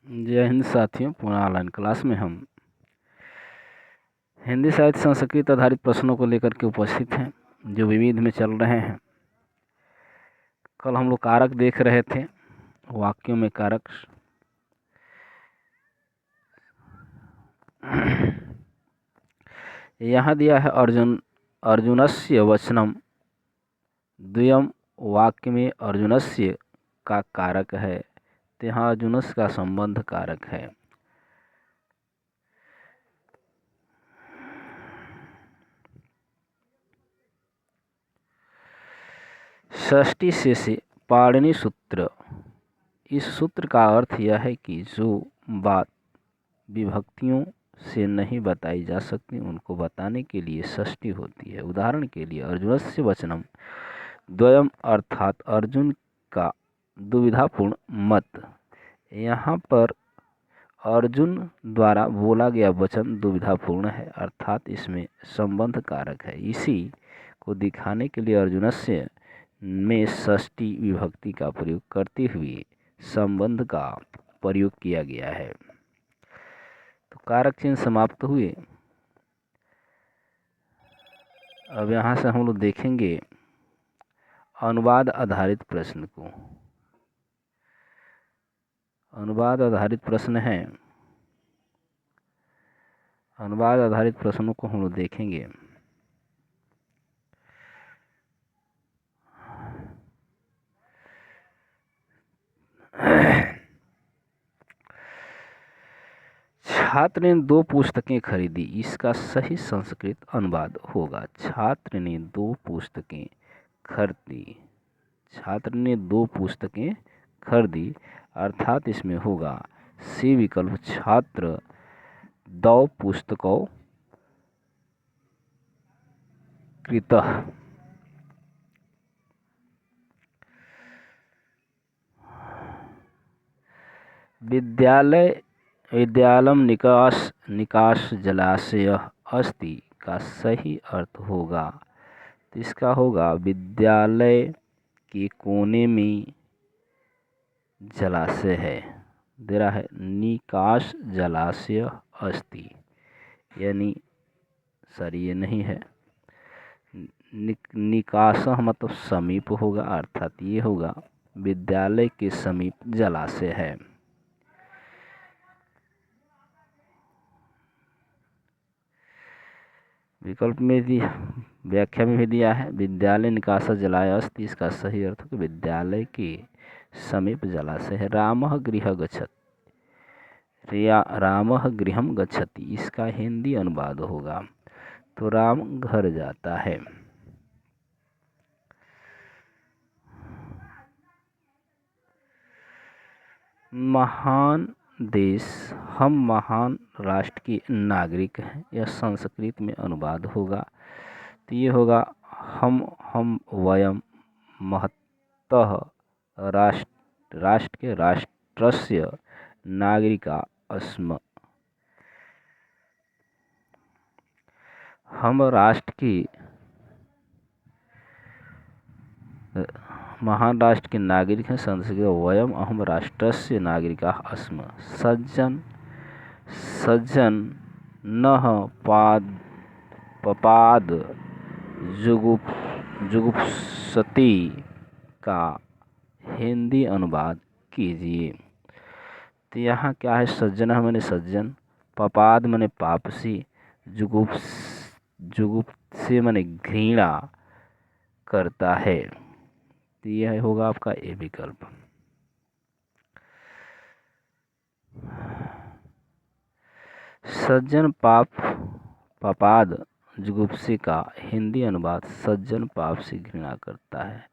जय हिंद साथियों, पुनः ऑनलाइन क्लास में हम हिंदी साहित्य संस्कृत आधारित प्रश्नों को लेकर के उपस्थित हैं जो विविध में चल रहे हैं। कल हम लोग कारक देख रहे थे, वाक्यों में कारक। यहाँ दिया है अर्जुनस्य वचनम, द्वयम वाक्य में अर्जुनस्य का कारक है, तो यहाँ अर्जुनस्य का संबंध कारक है। षष्ठी से पाणिनि सूत्र। इस सूत्र का अर्थ यह है कि जो बात विभक्तियों से नहीं बताई जा सकती उनको बताने के लिए षष्ठी होती है। उदाहरण के लिए अर्जुनस्य वचनम द्वयम, अर्थात अर्जुन का दुविधापूर्ण मत। यहाँ पर अर्जुन द्वारा बोला गया वचन दुविधापूर्ण है, अर्थात इसमें संबंध कारक है। इसी को दिखाने के लिए अर्जुनस्य में षष्ठी विभक्ति का प्रयोग करते हुए संबंध का प्रयोग किया गया है। तो कारक चिन्ह समाप्त हुए। अब यहाँ से हम लोग देखेंगे अनुवाद आधारित प्रश्न को। अनुवाद आधारित प्रश्न है, अनुवाद आधारित प्रश्नों को हम लोग देखेंगे। छात्र ने 2 पुस्तकें खरीदी, इसका सही संस्कृत अनुवाद होगा। छात्र ने 2 पुस्तकें खरीदी, छात्र ने 2 पुस्तकें खरीदी, अर्थात इसमें होगा सी विकल्प, छात्र 2 पुस्तकों कृतः। विद्यालयम निकास जलाशय अस्ति का सही अर्थ होगा, तो इसका होगा विद्यालय के कोने में जलाशय है। दे रहा है निकास जलाशय अस्ति, यानी सॉरी ये नहीं है, निकास मतलब समीप होगा, अर्थात ये होगा विद्यालय के समीप जलाशय है। विकल्प में भी व्याख्या में भी दिया है विद्यालय निकास जलाय अस्ति, इसका सही अर्थ है विद्यालय के समीप जलाशय है। रामः गृह गच्छति, रामः गृहम गच्छति, इसका हिंदी अनुवाद होगा तो राम घर जाता है। महान देश, हम महान राष्ट्र के नागरिक हैं, यह संस्कृत में अनुवाद होगा तो ये होगा हम वयम महतः राष्ट्र के राष्ट्रस्य नागरिका अस्म। हम राष्ट्र की महान राष्ट्र के नागरिक हैं, संस्कृत वयम अहम राष्ट्रस्य नागरिका अस्म। सज्जन नः पपाद जुगुप्सति का हिंदी अनुवाद कीजिए। तो यहाँ क्या है, सज्जन मैंने सज्जन, पपाद मैंने पापसी, जुगुप्से मैंने घृणा करता है, तो यह होगा आपका ए विकल्प। सज्जन पापाद जुगुप्से का हिंदी अनुवाद सज्जन पाप से घृणा करता है।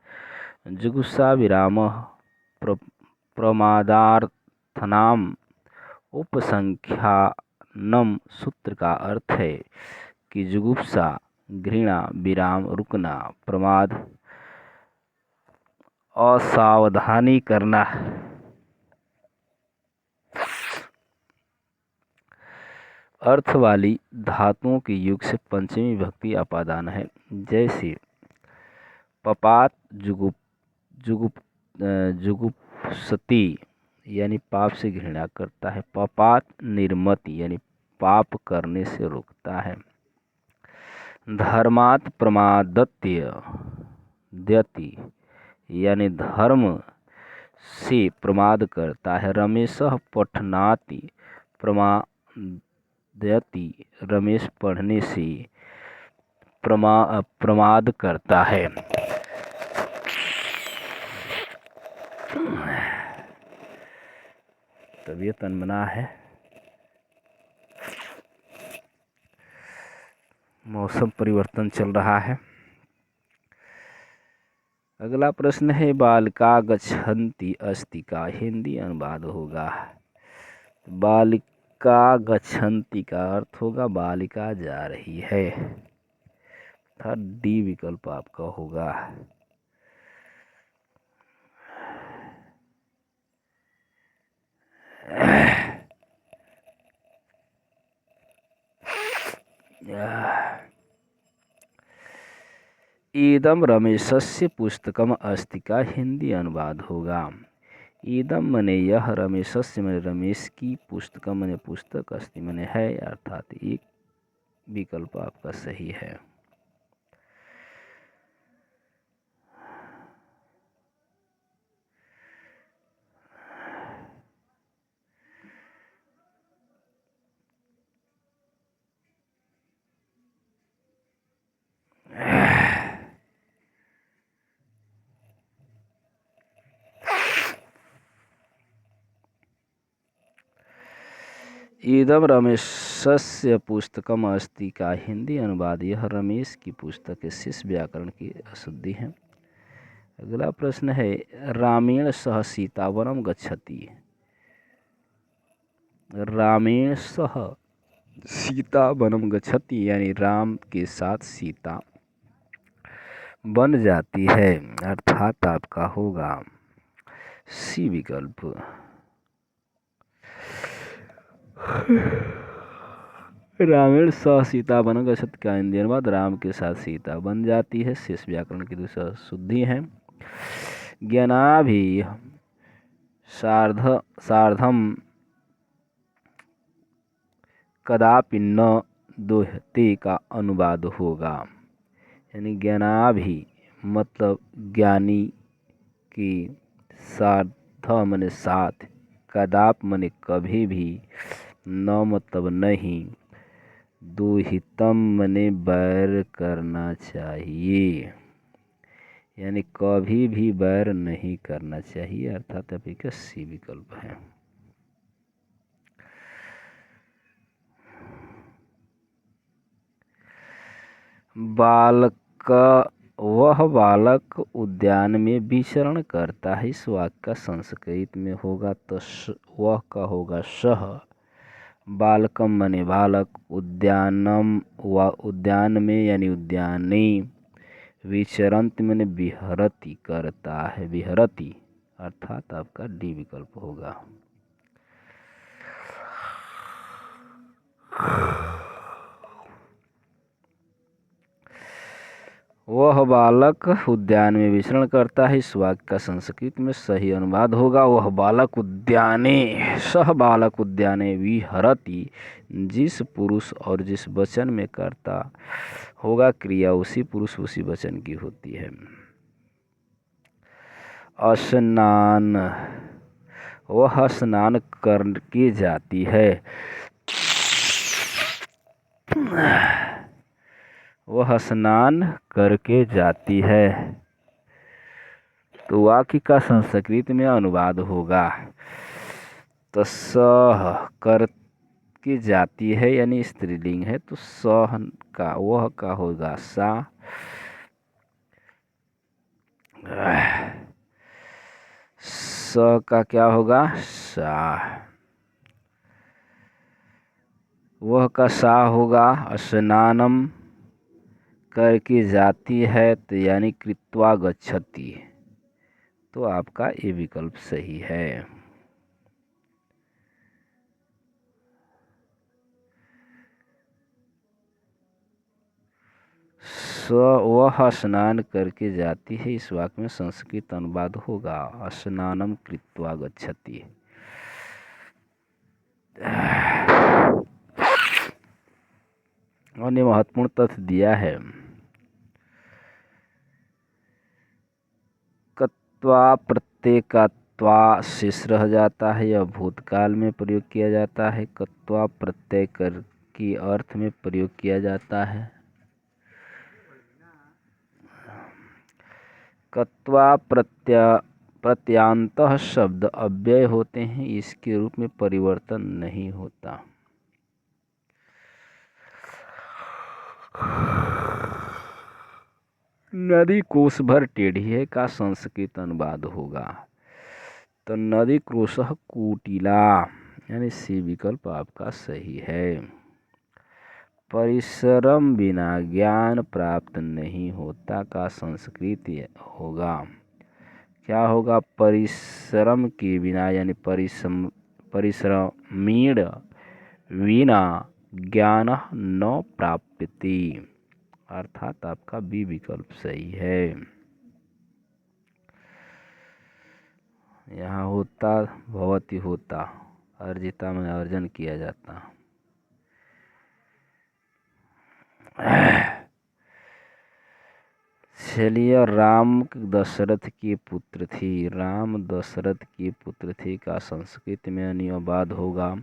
जुगुप्सा विरामः प्रमादार्थनाम उपसंख्यानम सूत्र का अर्थ है कि जुगुप्सा घृणा, विराम रुकना, प्रमाद असावधानी करना। अर्थ वाली धातुओं के युग से पंचमी विभक्ति अपादान है, जैसे पपात जुगुप्सति, यानी पाप से घृणा करता है। पापात् निर्मति यानी पाप करने से रोकता है। धर्मात् प्रमादत्य द्यति यानी धर्म से प्रमाद करता है। रमेशः पठनाति प्रमादयति रमेश पढ़ने से प्रमाद करता है। तबीयत अनबना है, मौसम परिवर्तन चल रहा है। अगला प्रश्न है बालिका गच्छन्ति अस्ति का हिंदी अनुवाद होगा। बालिका गच्छन्ति का अर्थ होगा बालिका जा रही है, अर्थात डी विकल्प आपका होगा। इदम रमेशस्य पुस्तकम अस्ति का हिंदी अनुवाद होगा। इदम मने यह, रमेशस्य मने रमेश की, पुस्तकम मने पुस्तक, अस्ति मने है, अर्थात एक विकल्प आपका सही है। इदम रमेशस्य पुस्तकम अस्ति का हिंदी अनुवाद यह रमेश की पुस्तक है। शिष्य व्याकरण की अशुद्धि है। अगला प्रश्न है रामेण सह सीता वनम गच्छति। रामेण सह सीता वनम गच्छति यानी राम के साथ सीता बन जाती है, अर्थात आपका होगा सी विकल्प। रामेण सह सीता वनम गच्छति का हिंदी अनुवाद राम के साथ सीता बन जाती है। शेष व्याकरण की दूसरा शुद्धि है। ज्ञानाभि सार्धम कदापि न दोहते का अनुवाद होगा। यानी ज्ञानाभि मतलब ज्ञानी की, सार्ध मने साथ, कदाप मने कभी भी, न मतलब नहीं, दुहितम मने बैर करना चाहिए, यानी कभी भी बैर नहीं करना चाहिए, अर्थात आपका सी विकल्प है। वह बालक उद्यान में विचरण करता है। इस वाक्य का संस्कृत में होगा तो वह का होगा सह, बालकम मने बालक, उद्यानम व उद्यान में यानी उद्याने, विचरंत मने विहरती करता है, विहरती, अर्थात आपका डी विकल्प होगा। वह बालक उद्यान में विचरण करता है। इस वाक्य का संस्कृत में सही अनुवाद होगा वह बालक उद्याने, सह बालक उद्याने विहरति। जिस पुरुष और जिस वचन में करता होगा क्रिया उसी पुरुष उसी वचन की होती है। स्नान, वह स्नान करके जाती है। वह स्नान करके जाती है, तो वाक्य का संस्कृत में अनुवाद होगा तो सह करके जाती है यानी स्त्रीलिंग है, तो सह का वह का होगा सा, स का क्या होगा सा, वह का सा होगा। स्नानम करके जाती है तो यानी कृत्वा गच्छति, तो आपका ये विकल्प सही है। वह स्नान करके जाती है, इस वाक्य में संस्कृत अनुवाद होगा स्नानम कृत्वा गच्छति। अन्य महत्वपूर्ण तथ्य दिया है। कत्वा प्रत्यय का त्वा शेष रह जाता है, यह भूतकाल में प्रयोग किया जाता है। कत्वा प्रत्यय कर की अर्थ में प्रयोग किया जाता है। कत्वा प्रत्यांतः शब्द अव्यय होते हैं, इसके रूप में परिवर्तन नहीं होता। नदी कोस भर टेढ़ी है का संस्कृत अनुवाद होगा। तो नदी क्रोशः कुटिला, यानी सी विकल्प आपका सही है। परिश्रम बिना ज्ञान प्राप्त नहीं होता का संस्कृत होगा। क्या होगा? परिश्रम के बिना, यानी परिश्रमीण विना ज्ञान न प्राप्यते, अर्थात आपका बी विकल्प सही है। यहाँ होता भवति होता, अर्जिता में अर्जन किया जाता। चलिए, राम दशरथ के पुत्र थे। राम दशरथ के पुत्र थे का संस्कृत में अनुवाद होगा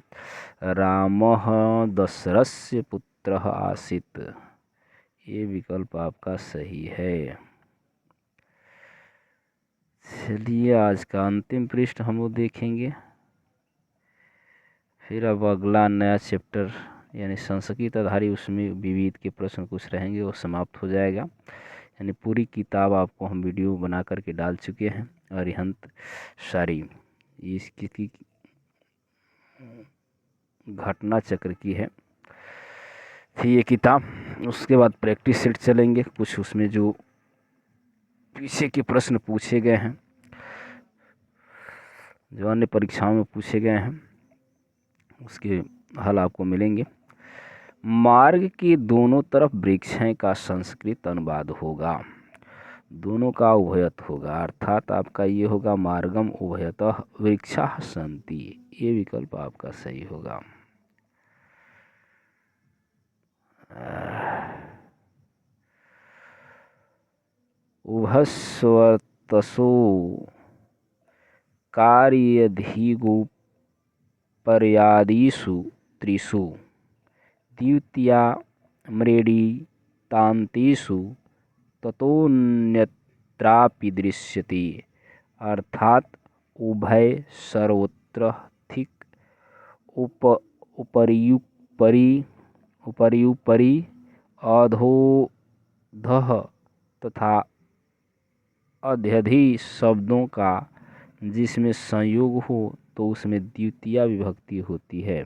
रामः दशरथस्य पुत्रः आसीत्। ये विकल्प आपका सही है। चलिए, आज का अंतिम पृष्ठ हम लोग देखेंगे, फिर अब अगला नया चैप्टर यानी संस्कृत आधारित, उसमें विविध के प्रश्न कुछ रहेंगे, वो समाप्त हो जाएगा। यानी पूरी किताब आपको हम वीडियो बना करके डाल चुके हैं। अरिहंत सारी इसकी घटना चक्र की है थी ये किताब। उसके बाद प्रैक्टिस सेट चलेंगे, कुछ उसमें जो पीछे के प्रश्न पूछे गए हैं, जो अन्य परीक्षाओं में पूछे गए हैं, उसके हल आपको मिलेंगे। मार्ग के दोनों तरफ वृक्ष हैं का संस्कृत अनुवाद होगा। दोनों का उभयत होगा, अर्थात आपका ये होगा मार्गम उभयतः वृक्षाः सन्ति। ये विकल्प आपका सही होगा। उभस्वर्तसो कार्यधिगु पर्यादिषु त्रिषु द्वितीया म्रेडी तान्तेषु ततोऽन्यत्रापि दृश्यते, अर्थात उभय सर्वत्र थिक उपर्युपरि अधोधः तथा अध्यधि शब्दों का जिसमें संयोग हो तो उसमें द्वितीया विभक्ति होती है।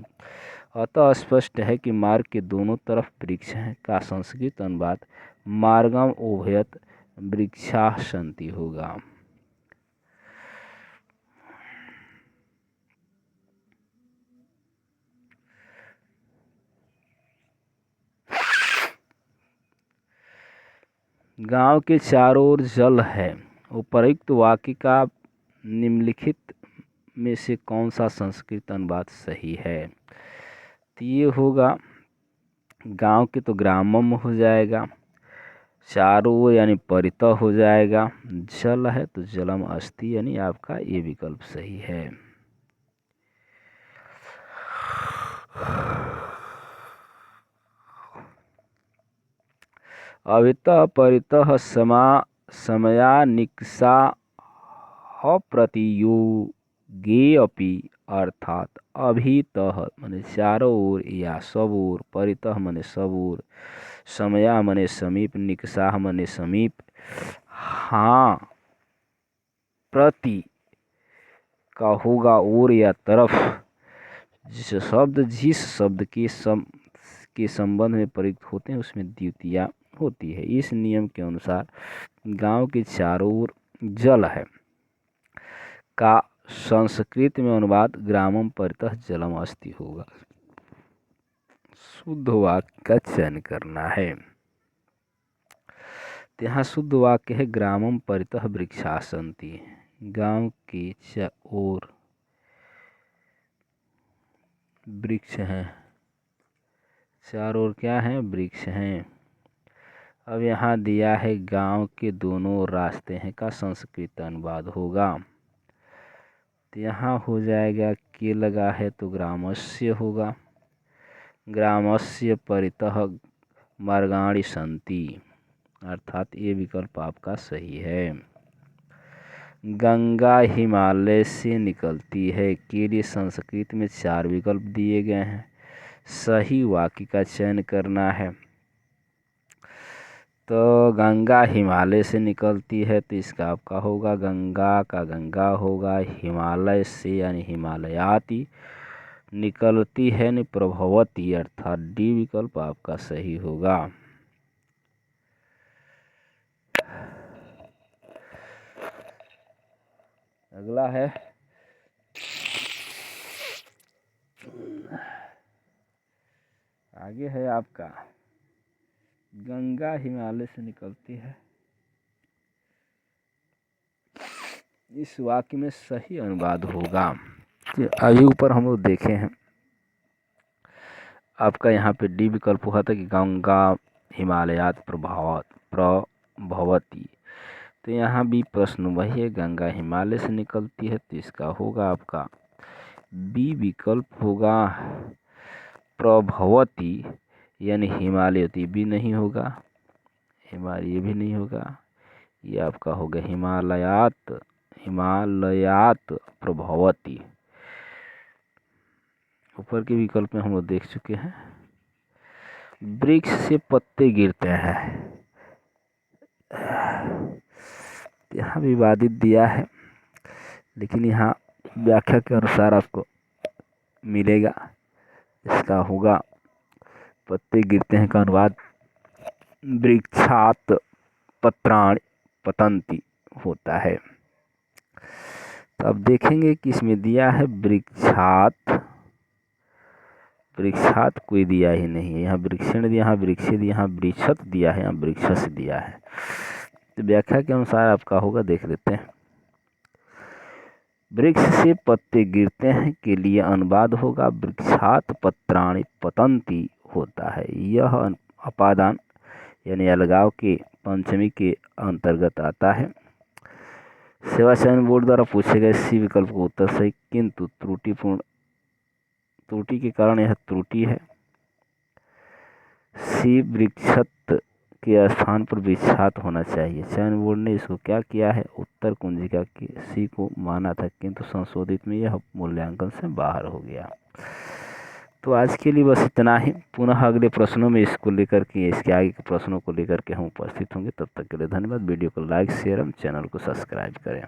अतः स्पष्ट है कि मार्ग के दोनों तरफ वृक्ष हैं का संस्कृत अनुवाद मार्गम उभयत वृक्षाः सन्ति होगा। गांव के चारों ओर जल है। उपर्युक्त वाक्य का निम्नलिखित में से कौन सा संस्कृत अनुवाद सही है? तो ये होगा गांव के तो ग्रामम हो जाएगा, चारों ओर यानी परितः हो जाएगा, जल है तो जलम अस्ति, यानी आपका ये विकल्प सही है। अवितः परितः समया निक्सा अप्रतियोगे अपि, अर्थात अभितः माने चारों ओर या सब ओर, परितः माने सब ओर, समया माने समीप, निकषा माने समीप, हाँ प्रति का होगा ओर या तरफ। जिस शब्द के संबंध में प्रयुक्त होते हैं उसमें द्वितीया होती है। इस नियम के अनुसार गांव के चारों ओर जल है का संस्कृत में अनुवाद ग्रामम परितः जलम अस्ति होगा। शुद्ध वाक्य का चयन करना है। यहाँ शुद्ध वाक्य है ग्रामम परितः वृक्षाः सन्ति। गांव के ओर वृक्ष हैं, चारों ओर क्या हैं, वृक्ष हैं। अब यहाँ दिया है गांव के दोनों रास्ते हैं का संस्कृत अनुवाद होगा। तो यहाँ हो जाएगा के लगा है तो ग्रामस्य होगा। ग्रामस्य परितः मार्गाणि सन्ति, अर्थात ये विकल्प आपका सही है। गंगा हिमालय से निकलती है के लिए संस्कृत में 4 विकल्प दिए गए हैं। सही वाक्य का चयन करना है। तो गंगा हिमालय से निकलती है तो इसका आपका होगा गंगा का गंगा होगा। हिमालय से यानी हिमालयाति निकलती है यानी प्रभवती, अर्थात डी विकल्प आपका सही होगा। अगला है आगे है आपका गंगा हिमालय से निकलती है। इस वाक्य में सही अनुवाद होगा। अभी ऊपर हम लोग देखे हैं आपका यहाँ पे डी विकल्प हुआ था कि गंगा हिमालयात प्रभवती। तो यहाँ भी प्रश्न वही है, गंगा हिमालय से निकलती है तो इसका होगा आपका बी विकल्प होगा प्रभवती यानी हिमालयती। भी नहीं होगा, हिमालय भी नहीं होगा, ये आपका होगा हिमालयात प्रभवती। ऊपर के विकल्प में हम लोग देख चुके हैं। वृक्ष से पत्ते गिरते हैं, यहाँ विवादित दिया है लेकिन यहाँ व्याख्या के अनुसार आपको मिलेगा। इसका होगा पत्ते गिरते हैं का अनुवाद वृक्षात पत्राणि पतन्ति होता है। तो अब देखेंगे कि इसमें दिया है वृक्षात, वृक्षात कोई दिया ही नहीं है। यहाँ वृक्षण दिया, यहाँ वृक्ष दिया, यहाँ वृक्षत दिया है, यहाँ वृक्षस दिया है। तो व्याख्या के अनुसार आपका होगा, देख लेते हैं। वृक्ष से पत्ते गिरते हैं के लिए अनुवाद होगा वृक्षात पत्राणि पतन्ति होता है। यह अपादान यानी अलगाव के पंचमी के अंतर्गत आता है। सेवा चयन बोर्ड द्वारा पूछे गए सी विकल्प को उत्तर सही, किंतु त्रुटि के कारण यह त्रुटि है। सी वृक्षत के स्थान पर वृक्षात होना चाहिए। चयन बोर्ड ने इसको क्या किया है, उत्तर कुंजिका के सी को माना था, किंतु संशोधित में यह मूल्यांकन से बाहर हो गया। तो आज के लिए बस इतना ही। पुनः अगले प्रश्नों में इसको लेकर के, इसके आगे के प्रश्नों को लेकर के हम उपस्थित होंगे। तब तक के लिए धन्यवाद। वीडियो को लाइक शेयर एवं चैनल को सब्सक्राइब करें।